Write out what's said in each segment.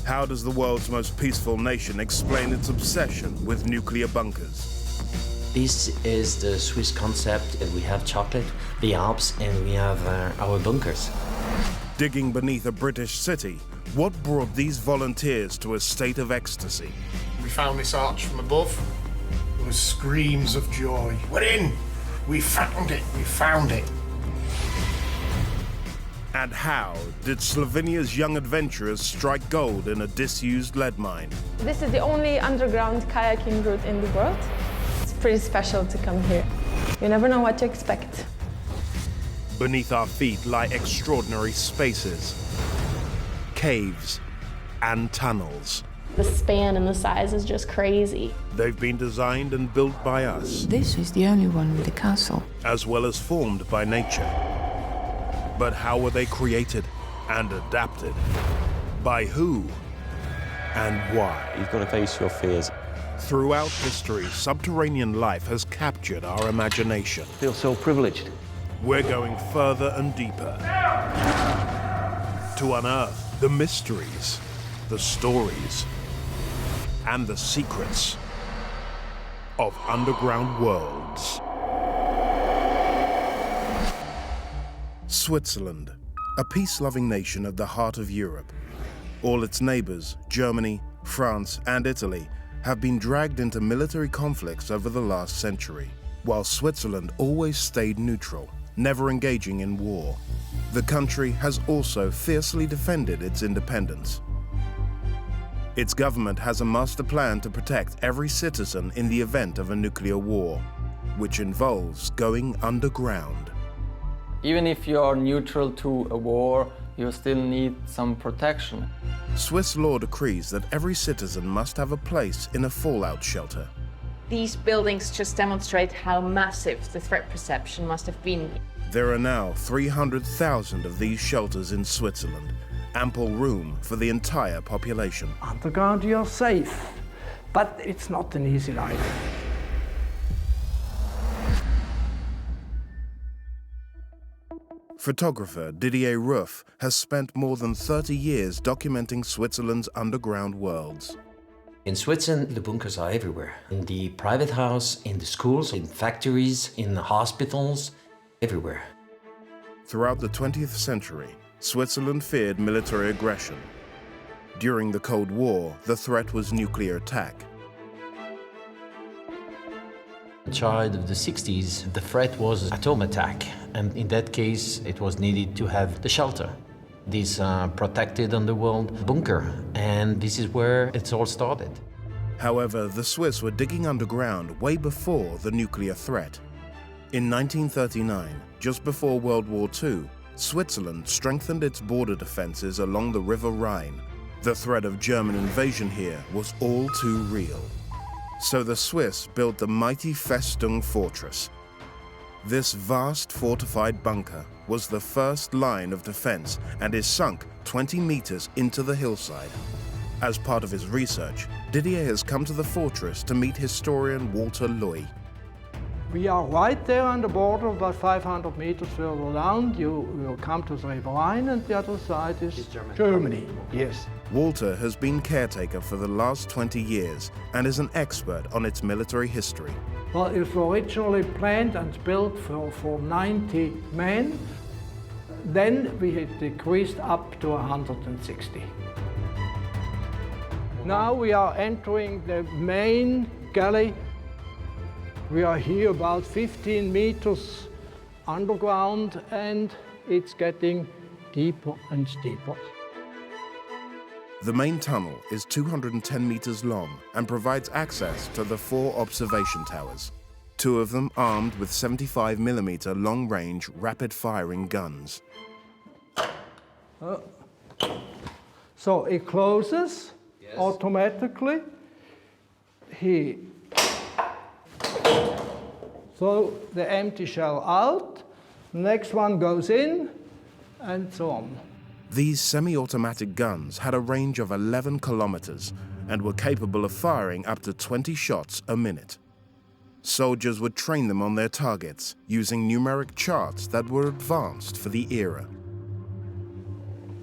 How does the world's most peaceful nation explain its obsession with nuclear bunkers? This is the Swiss concept. We have chocolate, the Alps, and we have our bunkers. Digging beneath a British city, what brought these volunteers to a state of ecstasy? We found this arch from above. There was screams of joy. We're in! We found it! We found it! And how did Slovenia's young adventurers strike gold in a disused lead mine? This is the only underground kayaking route in the world. It's pretty special to come here. You never know what to expect. Beneath our feet lie extraordinary spaces, caves, and tunnels. The span and the size is just crazy. They've been designed and built by us. This is the only one with a castle. As well as formed by nature. But how were they created and adapted? By who and why? You've got to face your fears. Throughout history, subterranean life has captured our imagination. I feel so privileged. We're going further and deeper to unearth the mysteries, the stories, and the secrets of underground worlds. Switzerland, a peace-loving nation at the heart of Europe. All its neighbors, Germany, France, and Italy, have been dragged into military conflicts over the last century, while Switzerland always stayed neutral, never engaging in war. The country has also fiercely defended its independence. Its government has a master plan to protect every citizen in the event of a nuclear war, which involves going underground. Even if you are neutral to a war, you still need some protection. Swiss law decrees that every citizen must have a place in a fallout shelter. These buildings just demonstrate how massive the threat perception must have been. There are now 300,000 of these shelters in Switzerland, ample room for the entire population. Underground you're safe, but it's not an easy life. Photographer Didier Ruff has spent more than 30 years documenting Switzerland's underground worlds. In Switzerland, the bunkers are everywhere. In the private house, in the schools, in factories, in the hospitals, everywhere. Throughout the 20th century, Switzerland feared military aggression. During the Cold War, the threat was nuclear attack. In the child of the 60s, the threat was atom attack, and in that case, it was needed to have the shelter, this protected underworld bunker, and this is where it's all started. However, the Swiss were digging underground way before the nuclear threat. In 1939, just before World War II, Switzerland strengthened its border defenses along the River Rhine. The threat of German invasion here was all too real. So the Swiss built the mighty Fesong Fortress. This vast fortified bunker was the first line of defense and is sunk 20 meters into the hillside. As part of his research, Didier has come to the fortress to meet historian Walter Loy. We are right there on the border, about 500 meters further down. You come to the River Rhine, and the other side is Germany. Yes. Walter has been caretaker for the last 20 years and is an expert on its military history. Well, it was originally planned and built for 90 men. Then we had decreased up to 160. Now we are entering the main galley. We are here about 15 meters underground, and it's getting deeper and deeper. The main tunnel is 210 meters long and provides access to the 4 observation towers, 2 of them armed with 75mm long-range rapid-firing guns. So it closes automatically. Here. So the empty shell out, the next one goes in, and so on. These semi-automatic guns had a range of 11 kilometers and were capable of firing up to 20 shots a minute. Soldiers would train them on their targets using numeric charts that were advanced for the era.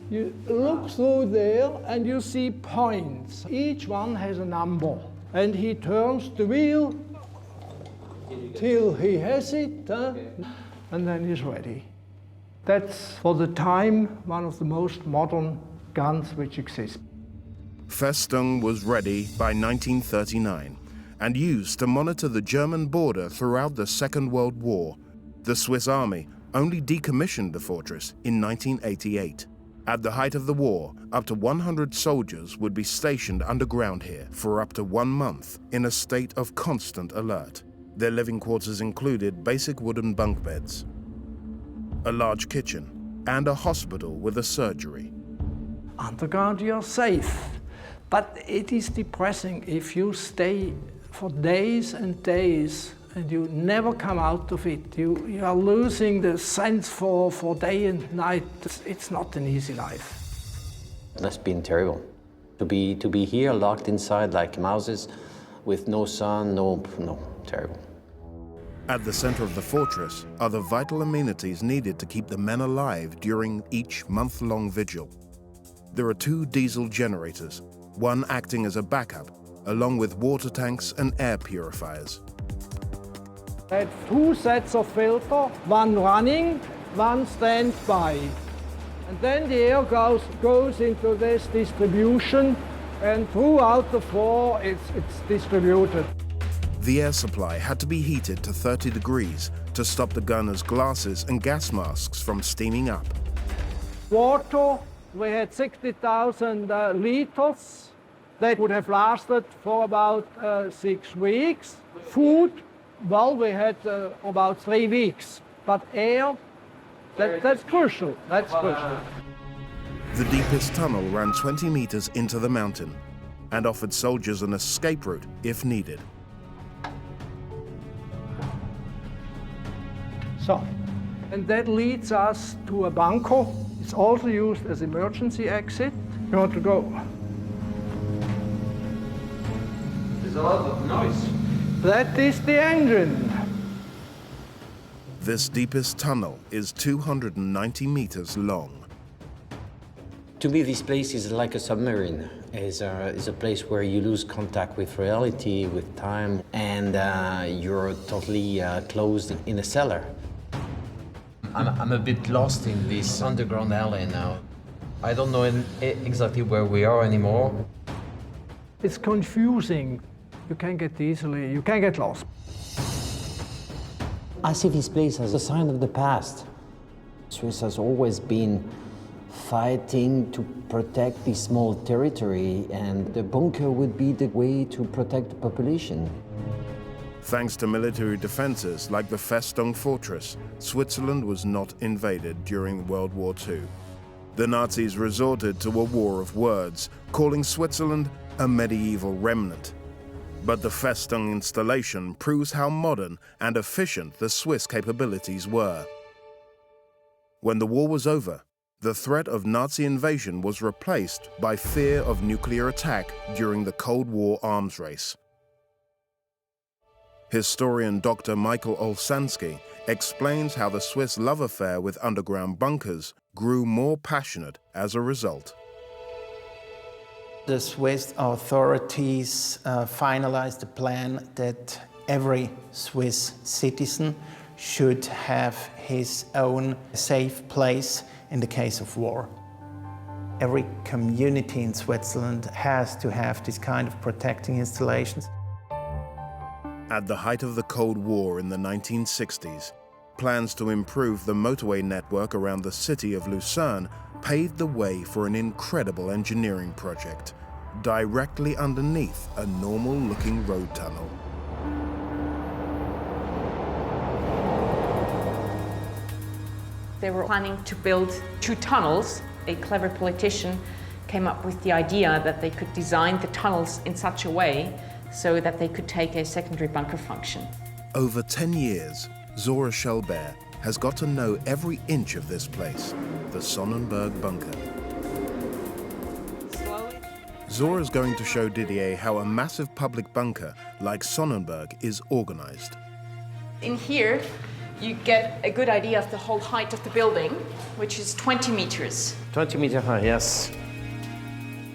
You look through there and you see points. Each one has a number. And he turns the wheel till he has it, and then he's ready. That's, for the time, one of the most modern guns which exist. Festung was ready by 1939 and used to monitor the German border throughout the Second World War. The Swiss Army only decommissioned the fortress in 1988. At the height of the war, up to 100 soldiers would be stationed underground here for up to 1 month in a state of constant alert. Their living quarters included basic wooden bunk beds, a large kitchen, and a hospital with a surgery. Underground you're safe, but it is depressing if you stay for days and days and you never come out of it. You are losing the sense for day and night. It's not an easy life. That's been terrible. To be here locked inside like mouses with no sun, no, terrible. At the center of the fortress are the vital amenities needed to keep the men alive during each month-long vigil. There are 2 diesel generators, one acting as a backup, along with water tanks and air purifiers. I had 2 sets of filter, one running, one standby. And then the air goes into this distribution, and throughout the floor it's distributed. The air supply had to be heated to 30 degrees to stop the gunners' glasses and gas masks from steaming up. Water, we had 60,000 liters. That would have lasted for about 6 weeks. Food, well, we had about 3 weeks. But air, that's crucial. That's crucial. The deepest tunnel ran 20 meters into the mountain and offered soldiers an escape route if needed. So, and that leads us to a bunker. It's also used as emergency exit. You want to go? There's a lot of noise. That is the engine. This deepest tunnel is 290 meters long. To me, this place is like a submarine. Is a place where you lose contact with reality, with time, and you're totally closed in a cellar. I'm a bit lost in this underground alley now. I don't know exactly where we are anymore. It's confusing. You can get lost. I see this place as a sign of the past. Swiss has always been fighting to protect this small territory, and the bunker would be the way to protect the population. Thanks to military defenses like the Fesong Fortress, Switzerland was not invaded during World War II. The Nazis resorted to a war of words, calling Switzerland a medieval remnant. But the Festung installation proves how modern and efficient the Swiss capabilities were. When the war was over, the threat of Nazi invasion was replaced by fear of nuclear attack during the Cold War arms race. Historian Dr. Michael Olsansky explains how the Swiss love affair with underground bunkers grew more passionate as a result. The Swiss authorities finalized the plan that every Swiss citizen should have his own safe place in the case of war. Every community in Switzerland has to have this kind of protecting installations. At the height of the Cold War in the 1960s, plans to improve the motorway network around the city of Lucerne paved the way for an incredible engineering project, directly underneath a normal-looking road tunnel. They were planning to build 2 tunnels. A clever politician came up with the idea that they could design the tunnels in such a way so that they could take a secondary bunker function. Over 10 years, Zora Schellberg has got to know every inch of this place, the Sonnenberg bunker. Zora's going to show Didier how a massive public bunker like Sonnenberg is organized. In here, you get a good idea of the whole height of the building, which is 20 meters. 20 meter high, yes.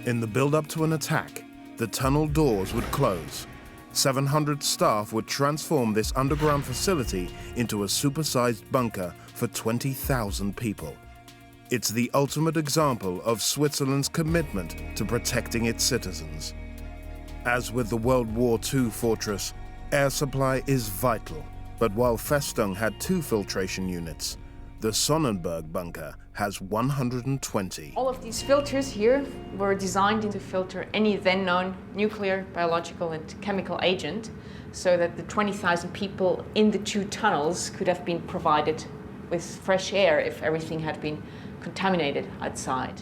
In the build-up to an attack, the tunnel doors would close. 700 staff would transform this underground facility into a supersized bunker for 20,000 people. It's the ultimate example of Switzerland's commitment to protecting its citizens. As with the World War II fortress, air supply is vital. But while Festung had 2 filtration units, the Sonnenberg bunker has 120. All of these filters here were designed to filter any then known nuclear, biological and chemical agent so that the 20,000 people in the 2 tunnels could have been provided with fresh air if everything had been contaminated outside.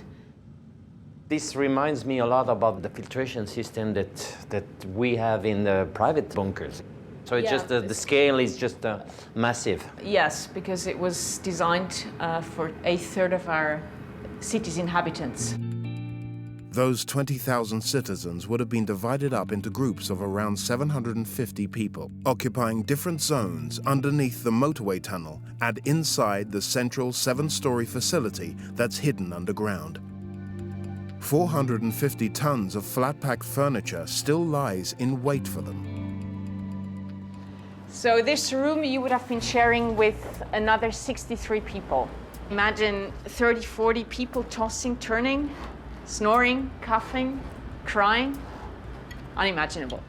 This reminds me a lot about the filtration system that we have in the private bunkers. So it's just the scale is just massive. Yes, because it was designed for 1/3 of our city's inhabitants. Those 20,000 citizens would have been divided up into groups of around 750 people, occupying different zones underneath the motorway tunnel and inside the central 7-story facility that's hidden underground. 450 tons of flat-packed furniture still lies in wait for them. So this room you would have been sharing with another 63 people. Imagine 30, 40 people tossing, turning, snoring, coughing, crying. Unimaginable.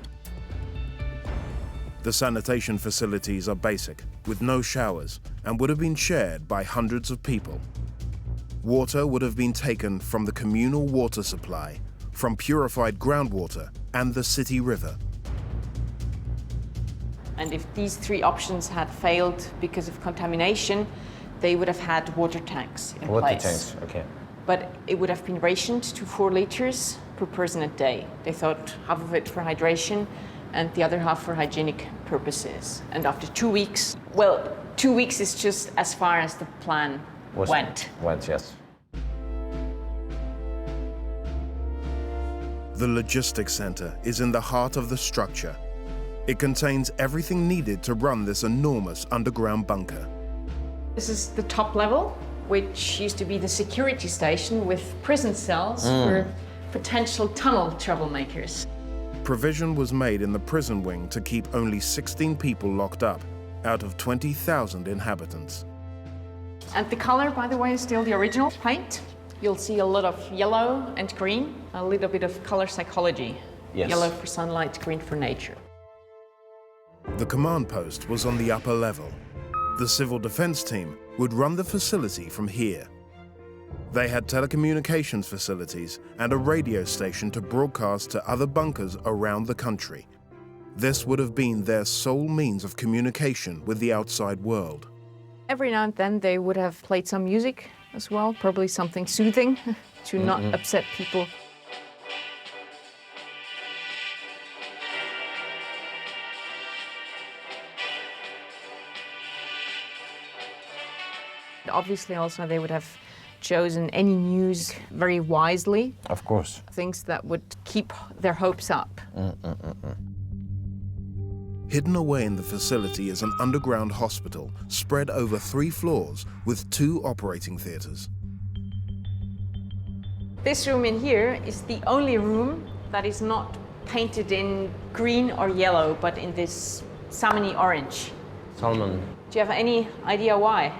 The sanitation facilities are basic, with no showers, and would have been shared by hundreds of people. Water would have been taken from the communal water supply, from purified groundwater and the city river. And if these 3 options had failed because of contamination, they would have had water tanks in place. Water tanks, okay. But it would have been rationed to 4 liters per person a day. They thought half of it for hydration and the other half for hygienic purposes. And after 2 weeks, well, 2 weeks is just as far as the plan went. Went, yes. The logistics center is in the heart of the structure. It contains everything needed to run this enormous underground bunker. This is the top level, which used to be the security station with prison cells for potential tunnel troublemakers. Provision was made in the prison wing to keep only 16 people locked up out of 20,000 inhabitants. And the color, by the way, is still the original paint. You'll see a lot of yellow and green, a little bit of color psychology. Yes. Yellow for sunlight, green for nature. The command post was on the upper level. The civil defense team would run the facility from here. They had telecommunications facilities and a radio station to broadcast to other bunkers around the country. This would have been their sole means of communication with the outside world. Every now and then they would have played some music as well, probably something soothing to not upset people. Obviously also they would have chosen any news very wisely. Of course. Things that would keep their hopes up. Hidden away in the facility is an underground hospital spread over 3 floors with 2 operating theaters. This room in here is the only room that is not painted in green or yellow, but in this salmony orange. Salmon. Do you have any idea why?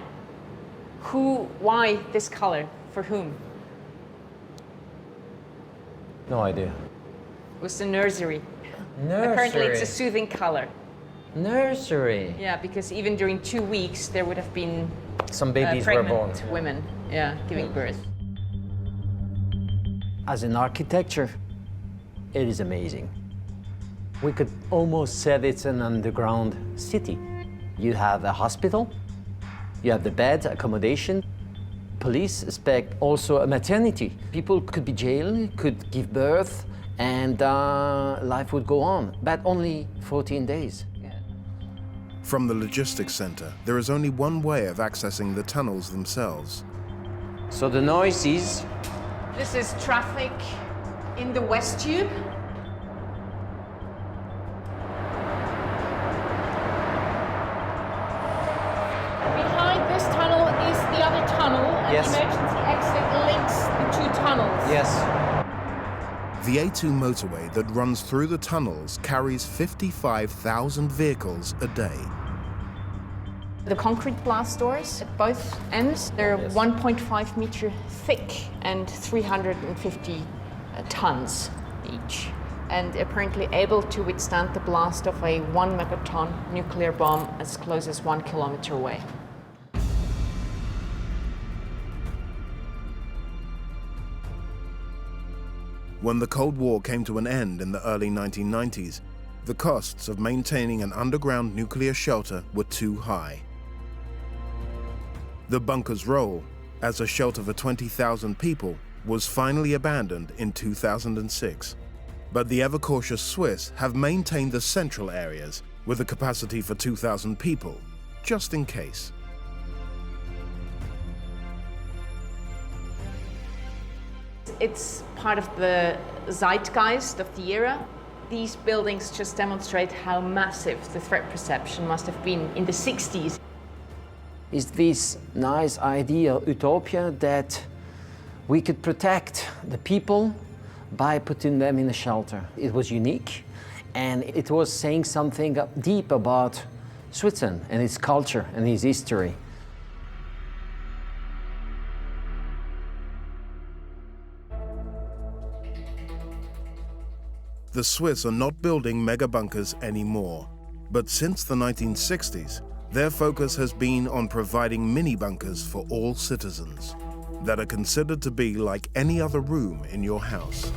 Why this color? For whom? No idea. It was the nursery. Nursery. Apparently it's a soothing color. Nursery. Yeah, because even during 2 weeks there would have been Some babies were born. pregnant women, giving birth. As an architecture, it is amazing. We could almost say it's an underground city. You have a hospital, you have the bed, accommodation, police expect also a maternity. People could be jailed, could give birth, and life would go on, but only 14 days. From the logistics center, there is only one way of accessing the tunnels themselves. So the noise is... This is traffic in the West Tube. Yes. The emergency exit links the two tunnels. Yes. The A2 motorway that runs through the tunnels carries 55,000 vehicles a day. The concrete blast doors at both ends, they're 1.5 meter thick and 350 tons each, and apparently able to withstand the blast of a 1 megaton nuclear bomb as close as 1 kilometer away. When the Cold War came to an end in the early 1990s, the costs of maintaining an underground nuclear shelter were too high. The bunker's role as a shelter for 20,000 people was finally abandoned in 2006. But the ever-cautious Swiss have maintained the central areas with a capacity for 2,000 people, just in case. It's part of the zeitgeist of the era. These buildings just demonstrate how massive the threat perception must have been in the 60s. Is this nice idea, utopia, that we could protect the people by putting them in a shelter. It was unique, and it was saying something deep about Switzerland and its culture and its history. The Swiss are not building mega bunkers anymore, but since the 1960s, their focus has been on providing mini bunkers for all citizens that are considered to be like any other room in your house.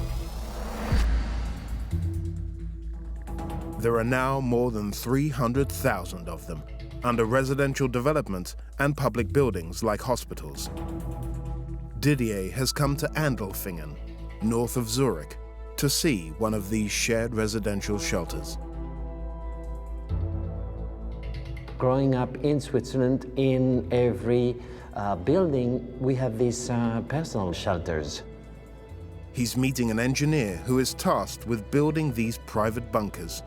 There are now more than 300,000 of them under residential development and public buildings like hospitals. Didier has come to Andelfingen, north of Zurich, to see one of these shared residential shelters. Growing up in Switzerland, in every building, we have these personal shelters. He's meeting an engineer who is tasked with building these private bunkers.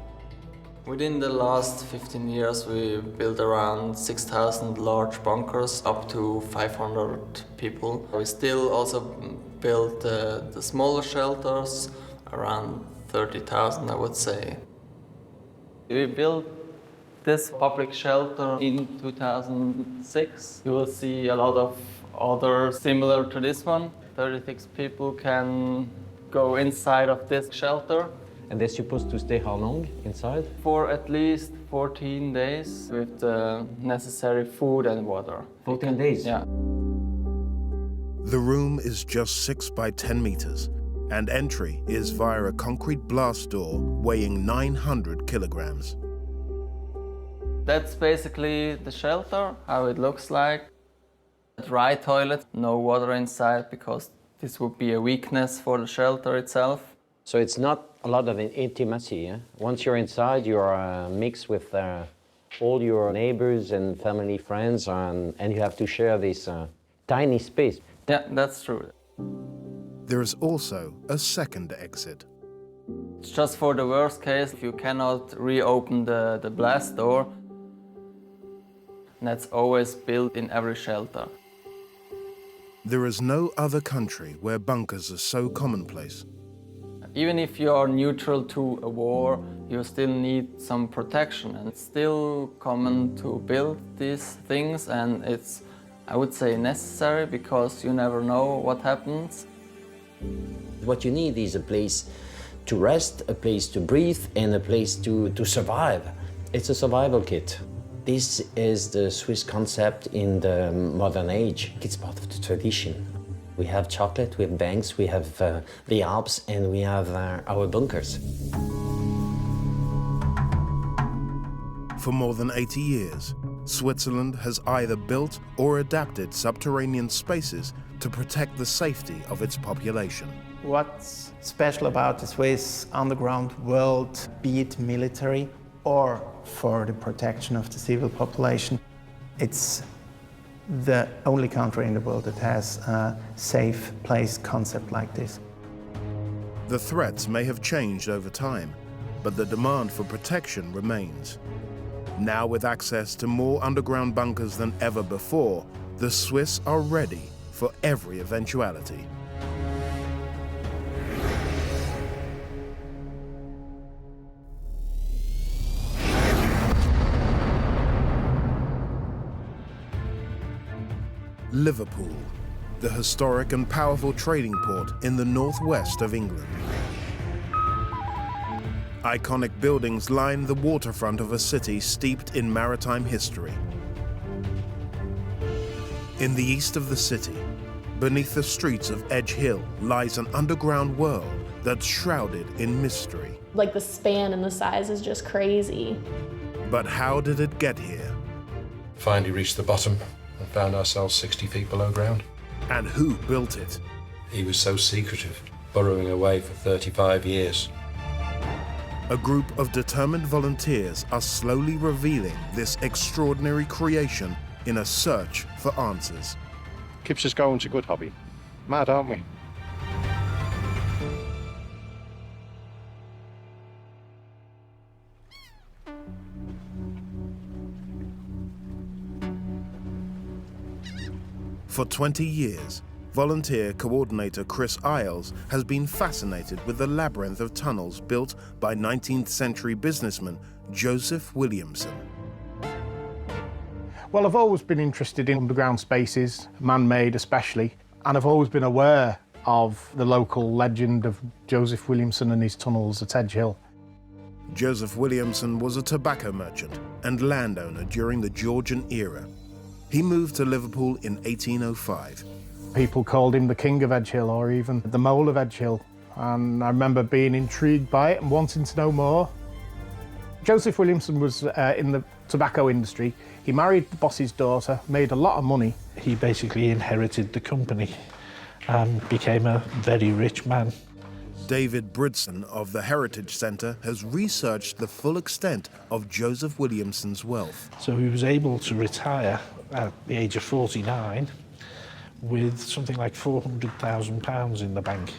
Within the last 15 years, we built around 6,000 large bunkers, up to 500 people. We still also built the smaller shelters, around 30,000, I would say. We built this public shelter in 2006. You will see a lot of other similar to this one. 36 people can go inside of this shelter. And they're supposed to stay how long inside? For at least 14 days with the necessary food and water. 14 days? Yeah. The room is just 6 by 10 meters, and entry is via a concrete blast door weighing 900 kilograms. That's basically the shelter, how it looks like. Dry toilet, no water inside, because this would be a weakness for the shelter itself. So it's not a lot of intimacy, yeah? Once you're inside, you're mixed with all your neighbors and family, friends, and you have to share this tiny space. Yeah, that's true. There is also a second exit. It's just for the worst case, if you cannot reopen the blast door. That's always built in every shelter. There is no other country where bunkers are so commonplace. Even if you are neutral to a war, you still need some protection. And it's still common to build these things, and it's, I would say, necessary, because you never know what happens. What you need is a place to rest, a place to breathe, and a place to survive. It's a survival kit. This is the Swiss concept in the modern age. It's part of the tradition. We have chocolate, we have banks, we have the Alps, and we have our bunkers. For more than 80 years, Switzerland has either built or adapted subterranean spaces to protect the safety of its population. What's special about the Swiss underground world, be it military or for the protection of the civil population, it's the only country in the world that has a safe place concept like this. The threats may have changed over time, but the demand for protection remains. Now, with access to more underground bunkers than ever before, the Swiss are ready for every eventuality. Liverpool, the historic and powerful trading port in the northwest of England. Iconic buildings line the waterfront of a city steeped in maritime history. In the east of the city, beneath the streets of Edge Hill, lies an underground world that's shrouded in mystery. Like the span and the size is just crazy. But how did it get here? Finally reached the bottom and found ourselves 60 feet below ground. And who built it? He was so secretive, burrowing away for 35 years. A group of determined volunteers are slowly revealing this extraordinary creation in a search for answers. Keeps us going, it's a good hobby. Mad, aren't we? For 20 years, volunteer coordinator Chris Isles has been fascinated with the labyrinth of tunnels built by 19th century businessman Joseph Williamson. Well, I've always been interested in underground spaces, man-made especially, and I've always been aware of the local legend of Joseph Williamson and his tunnels at Edge Hill. Joseph Williamson was a tobacco merchant and landowner during the Georgian era. He moved to Liverpool in 1805. People called him the King of Edge Hill or even the Mole of Edge Hill, and I remember being intrigued by it and wanting to know more. Joseph Williamson was in the tobacco industry. He married the boss's daughter, made a lot of money. He basically inherited the company and became a very rich man. David Bridson of the Heritage Centre has researched the full extent of Joseph Williamson's wealth. So he was able to retire at the age of 49 with something like £400,000 in the bank.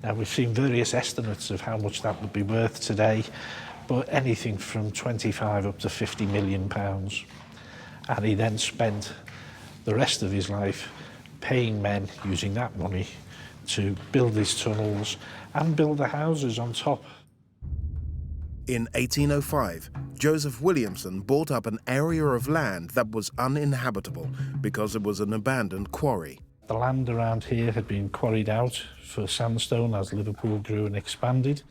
Now, we've seen various estimates of how much that would be worth today, but anything from 25 up to 50 million pounds. And he then spent the rest of his life paying men using that money to build these tunnels and build the houses on top. In 1805, Joseph Williamson bought up an area of land that was uninhabitable because it was an abandoned quarry. The land around here had been quarried out for sandstone as Liverpool grew and expanded.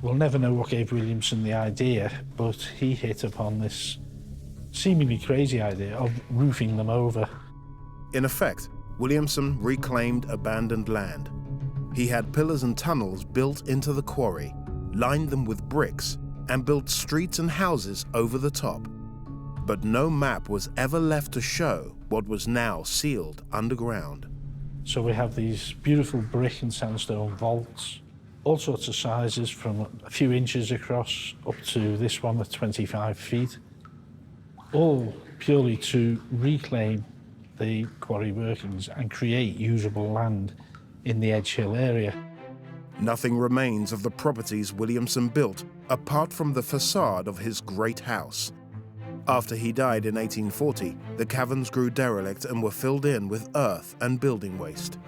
We'll never know what gave Williamson the idea, but he hit upon this seemingly crazy idea of roofing them over. In effect, Williamson reclaimed abandoned land. He had pillars and tunnels built into the quarry, lined them with bricks, and built streets and houses over the top. But no map was ever left to show what was now sealed underground. So we have these beautiful brick and sandstone vaults, all sorts of sizes from a few inches across up to this one at 25 feet, all purely to reclaim the quarry workings and create usable land in the Edge Hill area. Nothing remains of the properties Williamson built apart from the facade of his great house. After he died in 1840, the caverns grew derelict and were filled in with earth and building waste.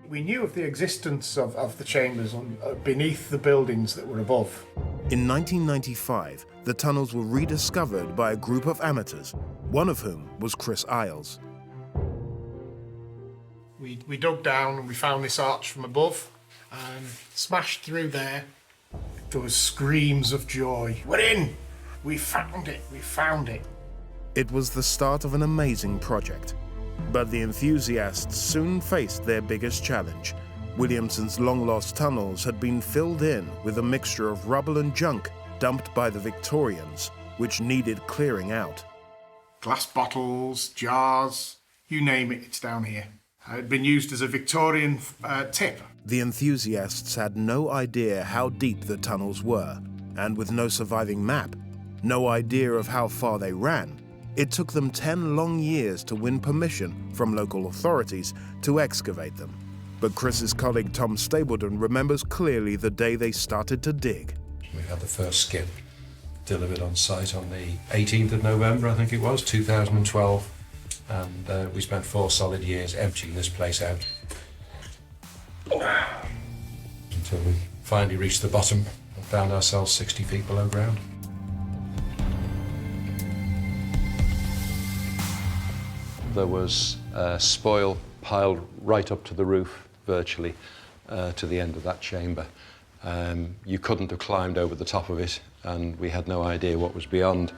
We knew of the existence of the chambers beneath the buildings that were above. In 1995, the tunnels were rediscovered by a group of amateurs, one of whom was Chris Isles. We dug down and we found this arch from above and smashed through there. There was screams of joy. We're in! We found it! We found it! It was the start of an amazing project. But the enthusiasts soon faced their biggest challenge. Williamson's long-lost tunnels had been filled in with a mixture of rubble and junk dumped by the Victorians, which needed clearing out. Glass bottles, jars, you name it, it's down here. It had been used as a Victorian tip. The enthusiasts had no idea how deep the tunnels were, and with no surviving map, no idea of how far they ran, it took them 10 long years to win permission from local authorities to excavate them. But Chris's colleague Tom Stapleton remembers clearly the day they started to dig. We had the first skip delivered on site on the 18th of November, I think it was, 2012. And we spent 4 solid years emptying this place out. Until we finally reached the bottom and found ourselves 60 feet below ground. There was spoil piled right up to the roof, virtually, to the end of that chamber. You couldn't have climbed over the top of it, and we had no idea what was beyond.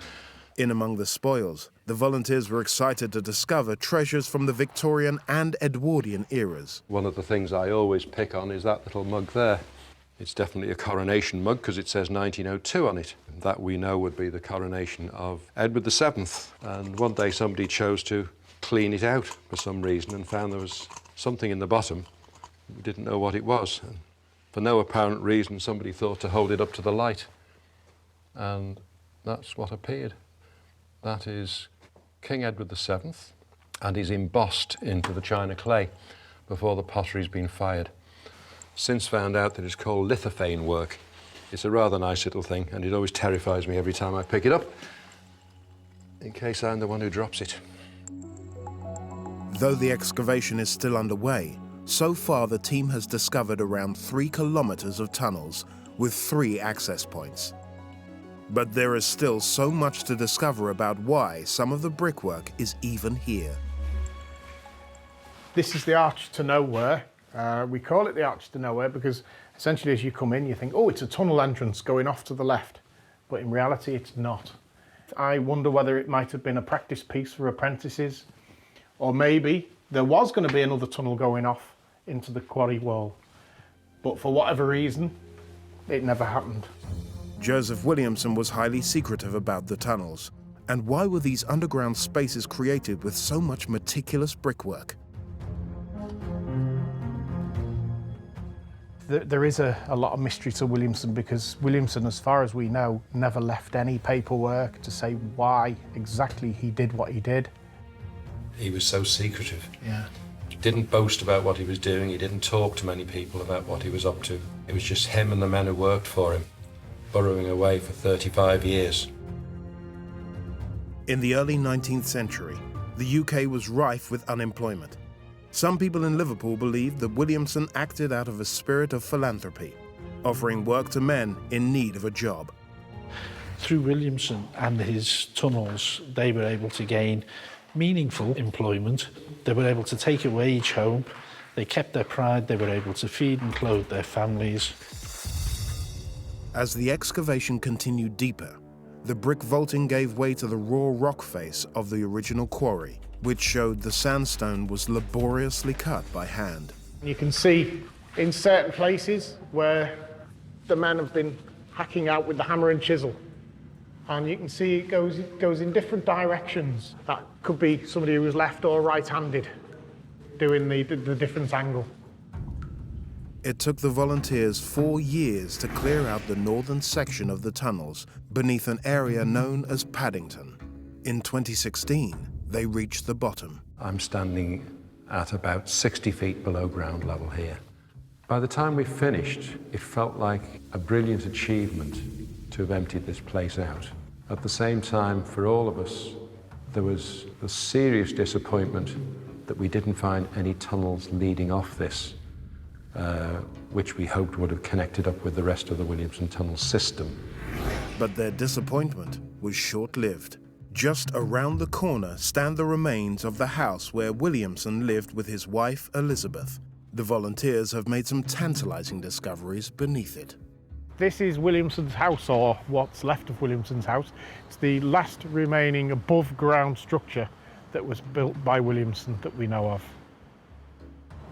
In among the spoils, the volunteers were excited to discover treasures from the Victorian and Edwardian eras. One of the things I always pick on is that little mug there. It's definitely a coronation mug because it says 1902 on it. That we know would be the coronation of Edward VII. And one day somebody chose to clean it out for some reason and found there was something in the bottom. We didn't know what it was. And for no apparent reason, somebody thought to hold it up to the light. And that's what appeared. That is King Edward VII, and is embossed into the china clay before the pottery's been fired. Since found out that it's called lithophane work. It's a rather nice little thing, and it always terrifies me every time I pick it up, in case I'm the one who drops it. Though the excavation is still underway, so far the team has discovered around 3 kilometers of tunnels with 3 access points. But there is still so much to discover about why some of the brickwork is even here. This is the Arch to Nowhere. We call it the Arch to Nowhere because essentially as you come in you think, oh, it's a tunnel entrance going off to the left, but in reality it's not. I wonder whether it might have been a practice piece for apprentices, or maybe there was going to be another tunnel going off into the quarry wall, but for whatever reason it never happened. Joseph Williamson was highly secretive about the tunnels. And why were these underground spaces created with so much meticulous brickwork? There is a lot of mystery to Williamson because Williamson, as far as we know, never left any paperwork to say why exactly he did what he did. He was so secretive. Yeah. He didn't boast about what he was doing. He didn't talk to many people about what he was up to. It was just him and the men who worked for him, burrowing away for 35 years. In the early 19th century, the UK was rife with unemployment. Some people in Liverpool believed that Williamson acted out of a spirit of philanthropy, offering work to men in need of a job. Through Williamson and his tunnels, they were able to gain meaningful employment. They were able to take a wage home. They kept their pride. They were able to feed and clothe their families. As the excavation continued deeper, the brick vaulting gave way to the raw rock face of the original quarry, which showed the sandstone was laboriously cut by hand. You can see in certain places where the men have been hacking out with the hammer and chisel. And you can see it goes in different directions. That could be somebody who was left or right-handed doing the different angle. It took the volunteers 4 years to clear out the northern section of the tunnels beneath an area known as Paddington. In 2016, they reached the bottom. I'm standing at about 60 feet below ground level here. By the time we finished, it felt like a brilliant achievement to have emptied this place out. At the same time, for all of us, there was a serious disappointment that we didn't find any tunnels leading off this, which we hoped would have connected up with the rest of the Williamson tunnel system. But their disappointment was short-lived. Just around the corner stand the remains of the house where Williamson lived with his wife, Elizabeth. The volunteers have made some tantalizing discoveries beneath it. This is Williamson's house, or what's left of Williamson's house. It's the last remaining above-ground structure that was built by Williamson that we know of.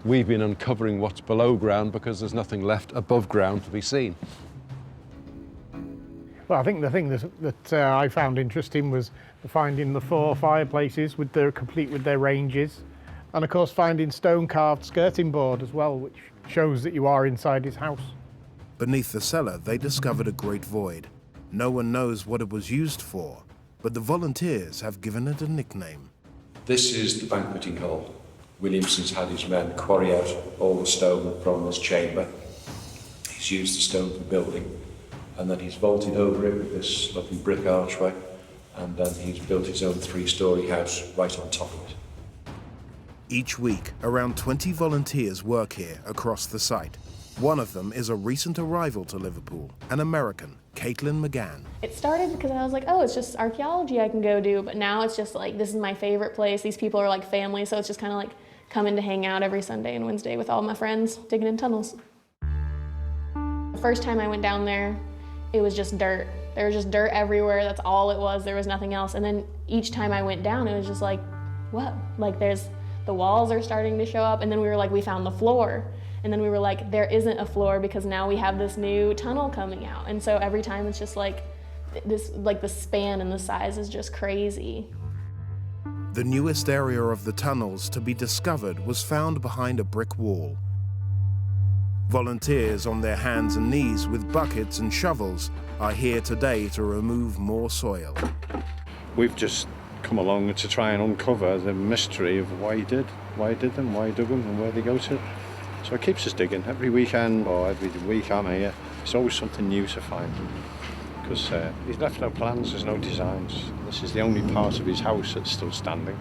We've been uncovering what's below ground because there's nothing left above ground to be seen. Well, I think the thing that I found interesting was finding the 4 fireplaces complete with their ranges, and of course finding stone-carved skirting board as well, which shows that you are inside his house. Beneath the cellar, they discovered a great void. No one knows what it was used for, but the volunteers have given it a nickname. This is the banqueting hall. Williamson's had his men quarry out all the stone from this chamber. He's used the stone for building, and then he's vaulted over it with this lovely brick archway, and then he's built his own 3-story house right on top of it. Each week, around 20 volunteers work here across the site. One of them is a recent arrival to Liverpool, an American, Caitlin McGann. It started because I was like, oh, it's just archaeology I can go do, but now it's just like, this is my favorite place. These people are like family, so it's just kind of like coming to hang out every Sunday and Wednesday with all my friends, digging in tunnels. The first time I went down there, it was just dirt. There was just dirt everywhere, that's all it was, there was nothing else. And then each time I went down, it was just like, whoa, like the walls are starting to show up, and then we were like, we found the floor. And then we were like, there isn't a floor because now we have this new tunnel coming out. And so every time it's just like, the span and the size is just crazy. The newest area of the tunnels to be discovered was found behind a brick wall. Volunteers on their hands and knees with buckets and shovels are here today to remove more soil. We've just come along to try and uncover the mystery of why he did them, why he dug them, and where they go to. So it keeps us digging. Every weekend or every week I'm here, there's always something new to find. Because he's left no plans, there's no designs. This is the only part of his house that's still standing.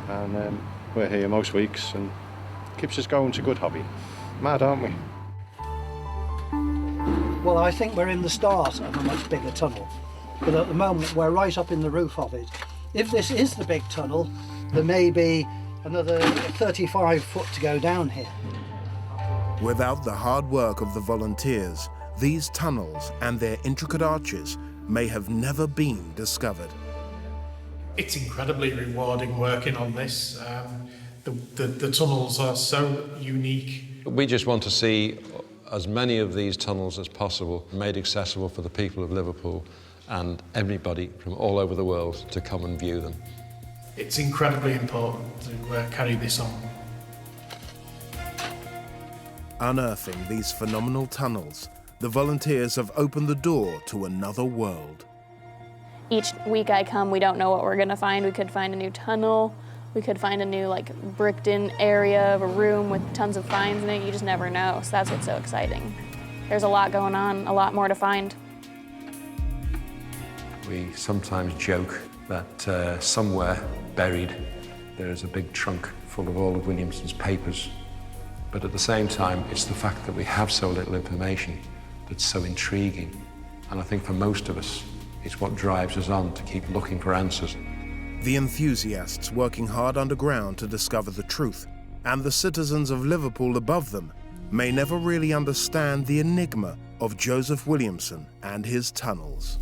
And we're here most weeks and it keeps us going. It's a good hobby. Mad, aren't we? Well, I think we're in the start of a much bigger tunnel. But at the moment, we're right up in the roof of it. If this is the big tunnel, there may be another 35 foot to go down here. Without the hard work of the volunteers, these tunnels and their intricate arches may have never been discovered. It's incredibly rewarding working on this. The tunnels are so unique. We just want to see as many of these tunnels as possible made accessible for the people of Liverpool and everybody from all over the world to come and view them. It's incredibly important to carry this on. Unearthing these phenomenal tunnels, the volunteers have opened the door to another world. Each week I come, we don't know what we're gonna find. We could find a new tunnel, we could find a new bricked in area of a room with tons of finds in it. You just never know, so that's what's so exciting. There's a lot going on, a lot more to find. We sometimes joke that somewhere buried there is a big trunk full of all of Williamson's papers. But at the same time, it's the fact that we have so little information that's so intriguing. And I think for most of us, it's what drives us on to keep looking for answers. The enthusiasts working hard underground to discover the truth, and the citizens of Liverpool above them, may never really understand the enigma of Joseph Williamson and his tunnels.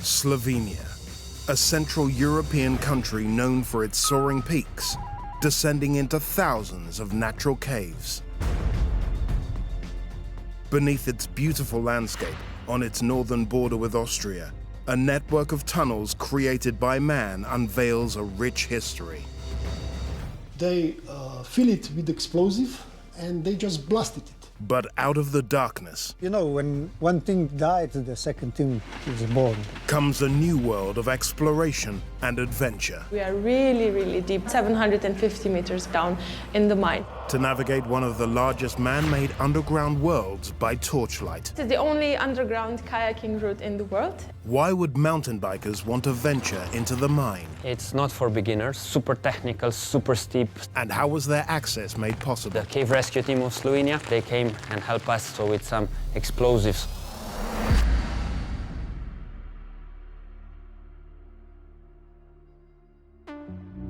Slovenia, a Central European country known for its soaring peaks, descending into thousands of natural caves. Beneath its beautiful landscape, on its northern border with Austria, a network of tunnels created by man unveils a rich history. They fill it with explosive and they just blasted it. But out of the darkness, you know, when one thing died, the second thing is born. Comes a new world of exploration and adventure. We are really, really deep, 750 meters down in the mine. To navigate one of the largest man-made underground worlds by torchlight. It's the only underground kayaking route in the world. Why would mountain bikers want to venture into the mine? It's not for beginners, super technical, super steep. And how was their access made possible? The cave rescue team of Slovenia, they came and helped us with some explosives.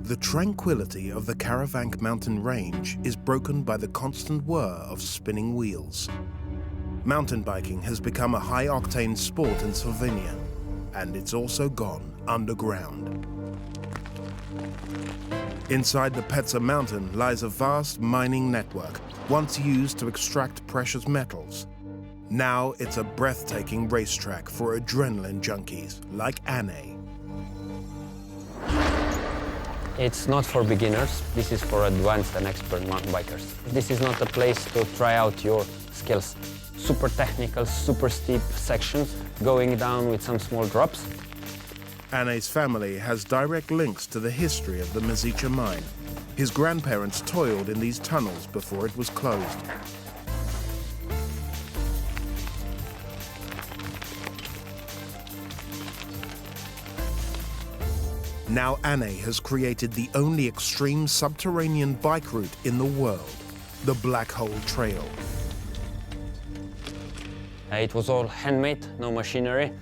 The tranquility of the Kayaking mountain range is broken by the constant whir of spinning wheels. Mountain biking has become a high-octane sport in Slovenia, and it's also gone underground. Inside the Peca mountain lies a vast mining network, once used to extract precious metals. Now it's a breathtaking racetrack for adrenaline junkies like Anne. It's not for beginners, this is for advanced and expert mountain bikers. This is not a place to try out your skills. Super technical, super steep sections, going down with some small drops. Anne's family has direct links to the history of the Mizicha mine. His grandparents toiled in these tunnels before it was closed. Now Anne has created the only extreme subterranean bike route in the world, the Black Hole Trail. It was all handmade, no machinery.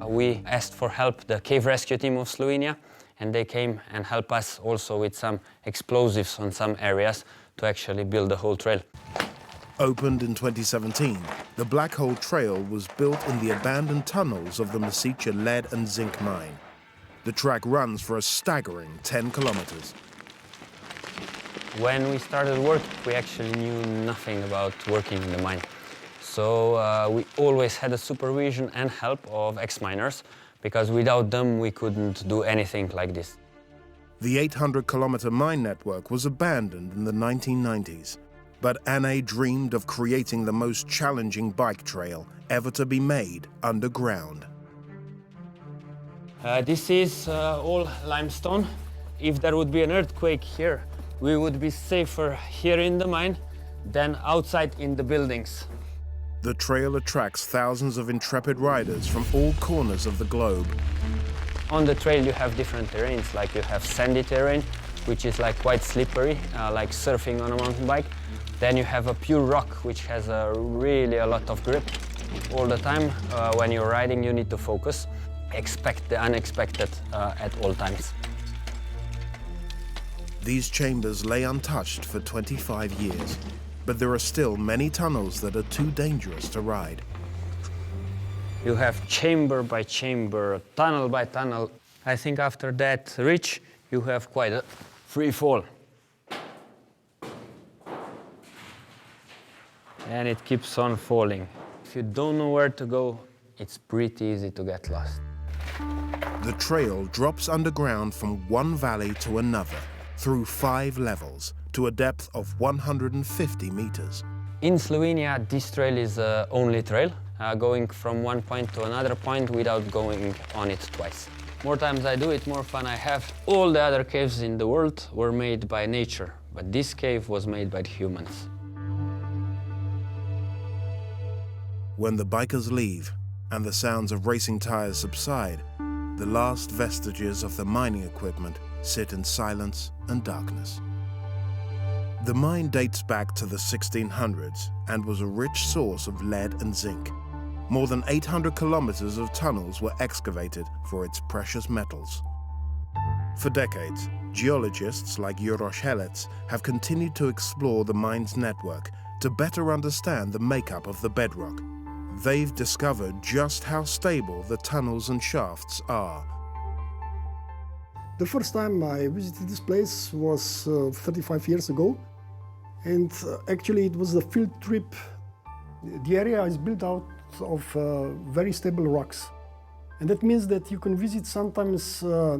We asked for help, the cave rescue team of Slovenia, and they came and helped us also with some explosives on some areas to actually build the whole trail. Opened in 2017, the Black Hole Trail was built in the abandoned tunnels of the Mizicha lead and zinc mine. The track runs for a staggering 10 kilometers. When we started work, we actually knew nothing about working in the mine. So we always had the supervision and help of ex-miners, because without them we couldn't do anything like this. The 800-kilometer mine network was abandoned in the 1990s, but Anne dreamed of creating the most challenging bike trail ever to be made underground. This is all limestone. If there would be an earthquake here, we would be safer here in the mine than outside in the buildings. The trail attracts thousands of intrepid riders from all corners of the globe. On the trail you have different terrains, like you have sandy terrain, which is like quite slippery, like surfing on a mountain bike. Then you have a pure rock, which has really a lot of grip. All the time when you're riding you need to focus. Expect the unexpected at all times. These chambers lay untouched for 25 years, but there are still many tunnels that are too dangerous to ride. You have chamber by chamber, tunnel by tunnel. I think after that ridge, you have quite a free fall. And it keeps on falling. If you don't know where to go, it's pretty easy to get lost. The trail drops underground from one valley to another, through 5 levels, to a depth of 150 meters. In Slovenia, this trail is the only trail, going from one point to another point without going on it twice. More times I do it, more fun I have. All the other caves in the world were made by nature, but this cave was made by humans. When the bikers leave and the sounds of racing tires subside, the last vestiges of the mining equipment sit in silence and darkness. The mine dates back to the 1600s and was a rich source of lead and zinc. More than 800 kilometers of tunnels were excavated for its precious metals. For decades, geologists like Uroš Helec have continued to explore the mine's network to better understand the makeup of the bedrock. They've discovered just how stable the tunnels and shafts are. The first time I visited this place was 35 years ago, and actually it was a field trip. The area is built out of very stable rocks, and that means that you can visit sometimes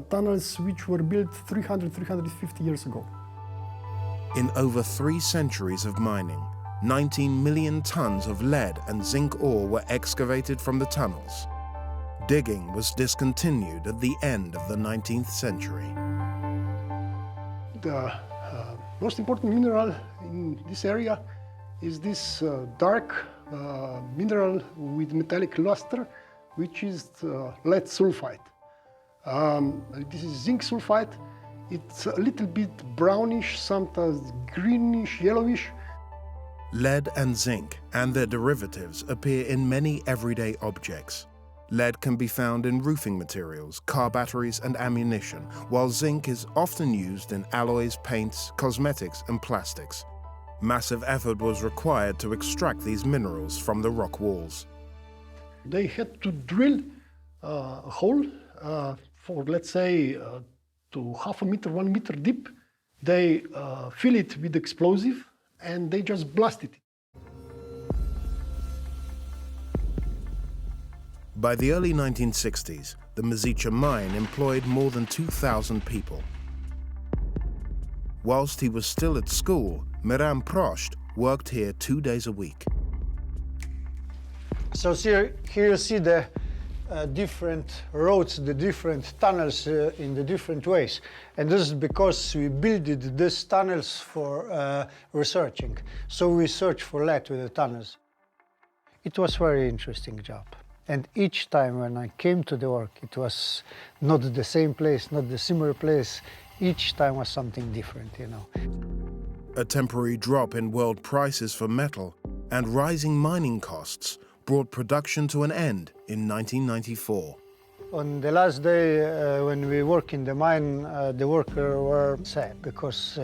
tunnels which were built 300-350 years ago. In over 3 centuries of mining, 19 million tons of lead and zinc ore were excavated from the tunnels. Digging was discontinued at the end of the 19th century. The most important mineral in this area is this dark mineral with metallic luster, which is lead sulfide. This is zinc sulfide. It's a little bit brownish, sometimes greenish, yellowish. Lead and zinc and their derivatives appear in many everyday objects. Lead can be found in roofing materials, car batteries and ammunition, while zinc is often used in alloys, paints, cosmetics and plastics. Massive effort was required to extract these minerals from the rock walls. They had to drill a hole for, let's say, to half a meter, 1 meter deep. They fill it with explosive and they just blast it. By the early 1960s, the Mizicha mine employed more than 2,000 people. Whilst he was still at school, Miran Prost worked here 2 days a week. So here you see the different roads, the different tunnels in the different ways. And this is because we built these tunnels for researching. So we search for lead with the tunnels. It was a very interesting job. And each time when I came to the work, it was not the same place, not the similar place. Each time was something different, you know. A temporary drop in world prices for metal and rising mining costs brought production to an end in 1994. On the last day when we work in the mine, the workers were sad because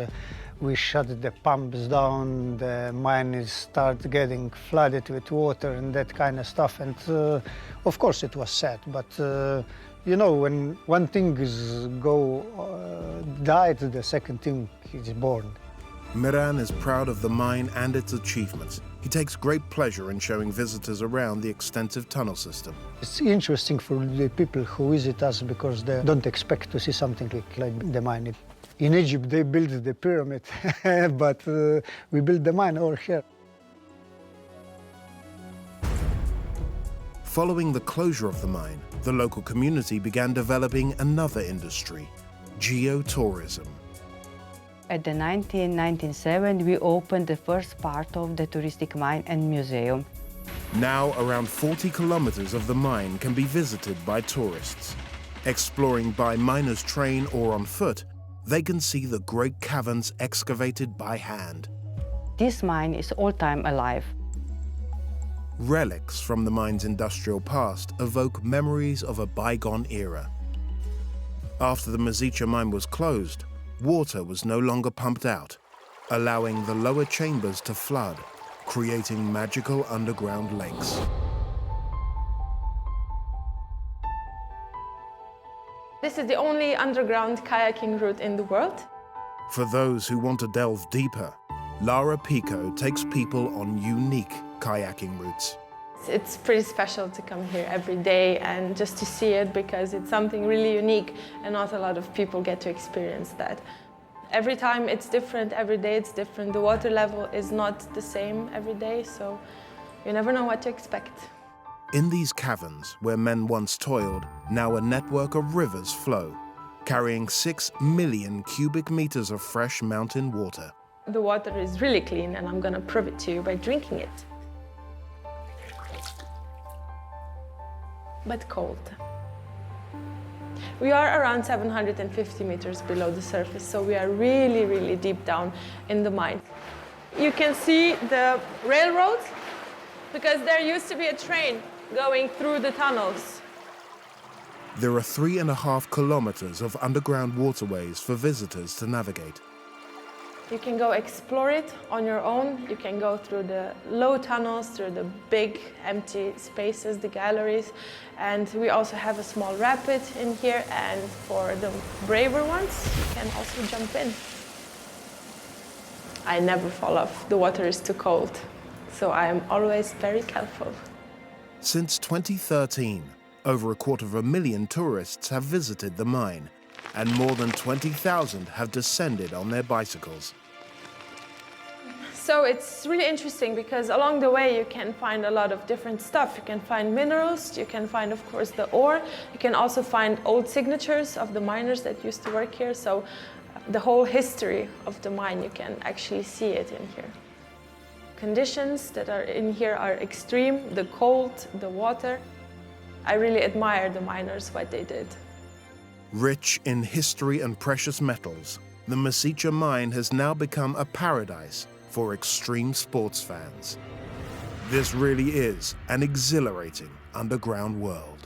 we shut the pumps down, the mine is start getting flooded with water and that kind of stuff. And of course it was sad, but you know, when one thing is died, the second thing is born. Miran is proud of the mine and its achievements. He takes great pleasure in showing visitors around the extensive tunnel system. It's interesting for the people who visit us because they don't expect to see something like the mine. In Egypt, they built the pyramid, but we built the mine over here. Following the closure of the mine, the local community began developing another industry, geotourism. At the 1997, we opened the first part of the touristic mine and museum. Now, around 40 kilometers of the mine can be visited by tourists. Exploring by miners' train or on foot, they can see the great caverns excavated by hand. This mine is all-time alive. Relics from the mine's industrial past evoke memories of a bygone era. After the Mizicha mine was closed, water was no longer pumped out, allowing the lower chambers to flood, creating magical underground lakes. This is the only underground kayaking route in the world. For those who want to delve deeper, Lara Pico takes people on unique kayaking routes. It's pretty special to come here every day and just to see it because it's something really unique and not a lot of people get to experience that. Every time it's different, every day it's different. The water level is not the same every day, so you never know what to expect. In these caverns, where men once toiled, now a network of rivers flow, carrying 6 million cubic meters of fresh mountain water. The water is really clean and I'm going to prove it to you by drinking it. But cold. We are around 750 meters below the surface, so we are really, really deep down in the mine. You can see the railroads, because there used to be a train going through the tunnels. There are 3.5 kilometers of underground waterways for visitors to navigate. You can go explore it on your own. You can go through the low tunnels, through the big empty spaces, the galleries. And we also have a small rapid in here. And for the braver ones, you can also jump in. I never fall off. The water is too cold. So I am always very careful. Since 2013, over 250,000 tourists have visited the mine, and more than 20,000 have descended on their bicycles. So it's really interesting because along the way you can find a lot of different stuff. You can find minerals, you can find, of course, the ore. You can also find old signatures of the miners that used to work here. So the whole history of the mine, you can actually see it in here. Conditions that are in here are extreme, the cold, the water. I really admire the miners, what they did. Rich in history and precious metals, the Mizicha mine has now become a paradise for extreme sports fans. This really is an exhilarating underground world.